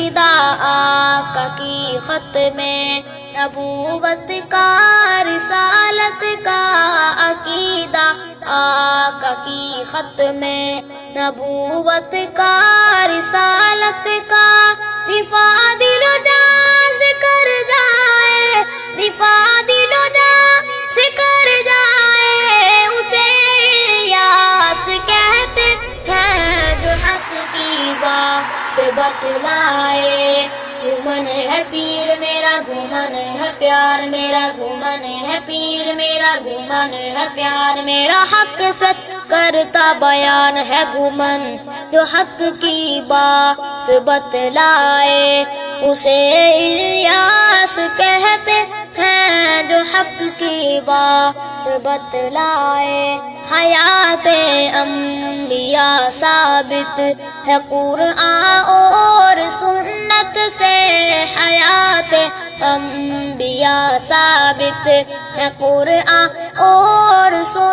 عقیدہ آقا کی ختم نبوت کا، رسالت کا عقیدہ آقا کی ختم نبوت کا، رسالت کا، دفاع دل و جان سے کر جائے، دفاع دل و جان سے کر جائے، اسے الیاس کہتے ہیں جو حق کی بات بتلائے۔ گھومن ہے پیر میرا، گھومن ہے پیار میرا، گھومن ہے پیر میرا، گھومن ہے پیار میرا، حق سچ کرتا بیان ہے گھومن جو حق کی بات بتلائے، اسے الیاس کہتے ہیں جو حق کی بات بتلائے۔ حیات انبیاء ثابت ہے قرآن اور سنت سے، حیات انبیاء ثابت ہے قرآن اور سنت